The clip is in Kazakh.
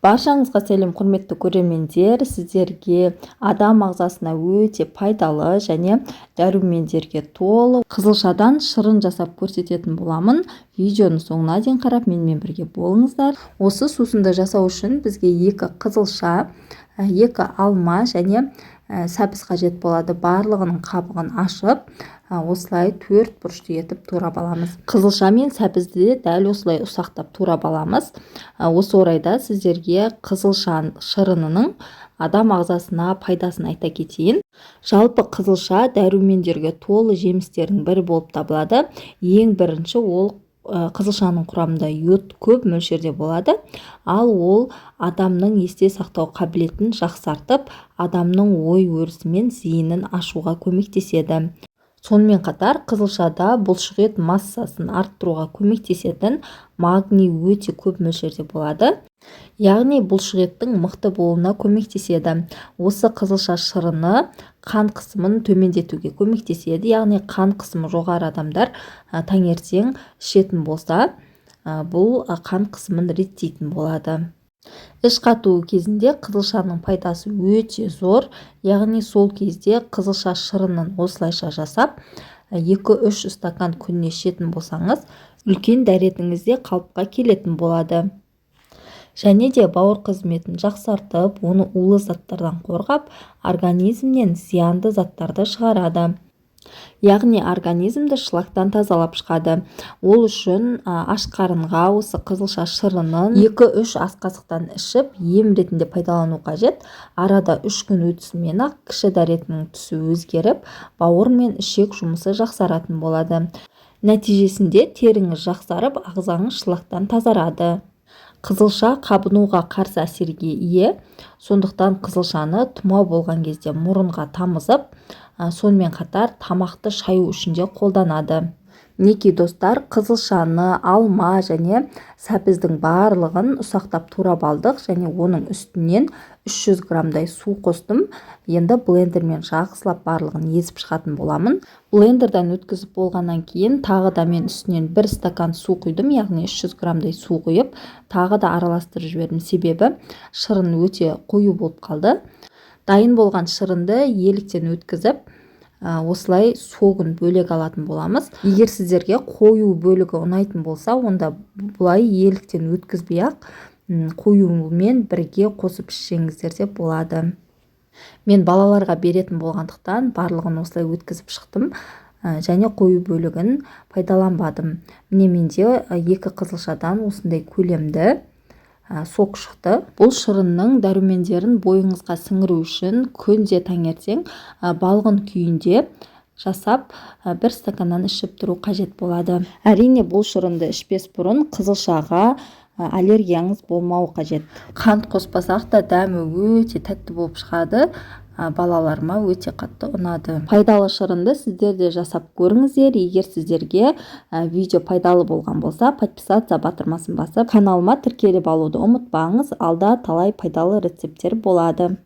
Баршаңызға сәлем, құрметті көрермендер. Сіздерге адам ағзасына өте пайдалы және дәрумендерге толы қызылшадан шырын жасап көрсететін боламын. Видеоны соңына дейін қарап менімен бірге болыңыздар. Осы сусынды жасау үшін бізге 2 қызылша, 2 алма және сәбіз қажет болады. Барлығының қабығын ашып, осылай 4 бұрышты етіп турап аламыз. Қызылша мен сәбізді де дәл осылай ұсақтап турап аламыз. Осы орайда сіздерге қызылша шырынының адам ағзасына пайдасын айта кетейін. Жалпы қызылша дәрумендерге толы жемістердің бірі болып табылады. Ең бірінші ол қызылшаның құрамында йод көп мөлшерде болады, ал ол адамның есте сақтау қабілетін жақсартып, адамның ой өрісі мен зейінін ашуға көмектеседі. Сонымен қатар қызылшада бұлшықет массасын арттыруға көмектесетін магний өте көп мөлшерде болады. Яғни бұлшықеттің мықты болуына көмектеседі. Осы қызылша шырыны қан қысымын төмендетуге көмектеседі. Яғни қан қысымы жоғары адамдар таңертең ішетін болса, бұл қан қысымын реттейтін болады. Іш қатуы кезінде қызылшаның пайдасы өте зор. Яғни сол кезде қызылша шырынын осылайша жасап, 2-3 стакан күніне ішетін болсаңыз, үлкен дәретіңізде қалыпқа келетін болады. Және де бауыр қызметін жақсартып, оны улы заттардан қорғап, организмнен зиянды заттарды шығарады. Яғни организмді шлактан тазалап шығады. Ол үшін аш қарынға осы қызылша шырынын 2-3 ас қасықтан ішіп, ем ретінде пайдалану қажет. Арада 3 күн өтісімен ақ кіші дәретінің түсі өзгеріп, бауыр мен ішек жұмысы жақсаратын болады. Нәтижесінде теріңіз жақсарып, ағзаңыз шлактан тазарады. Қызылша қабынуға қарсы әсерге ие, сондықтан қызылшаны тұмау болған кезде мұрынға тамызып, сонымен қатар тамақты шаю үшін де қолданады. Мінекей достар, қызылшаны, алма және сәбіздің барлығын ұсақтап турап алдық және оның үстінен 300 грамдай су қостым. Енді блендермен жақсылап барлығын езіп шығатын боламын. Блендердан өткізіп болғаннан кейін тағы да мен үстінен 1 стакан су құйдым, яғни 300 грамдай су құйып, тағы да араластырып жібердім. Себебі шырын өте қою болып қалды. Дайын болған шырынды еліктен өткізіп, осылай согын бөлек алатын боламыз. Егер сіздерге қою бөлігі ұнайтын болса, онда бұлай еліктен өткізбей-ақ қоюмен бірге қосып ішсеңіздер де болады. Мен балаларға беретін болғандықтан барлығын осылай өткізіп шықтым және қою бөлігін пайдаланбадым. Міне менде 2 қызылшадан осындай көлемді сок шықты. Бұл шырынның дәрумендерін бойыңызға сіңіру үшін күнде таңертең балғын күйінде жасап 1 стаканнан ішіп тұру қажет болады. Әрине бұл шырынды ішпес бұрын қызылшаға аллергияңыз болмауы қажет. Қант қоспасақ та дәмі өте тәтті болып шығады. Балаларыма өте қатты ұнады. Пайдалы шырынды сіздер де жасап көріңіздер. Егер сіздерге видео пайдалы болған болса, подписаться батырмасын басып, каналыма тіркеліп алуды ұмытпаңыз. Алда талай пайдалы рецепттер болады.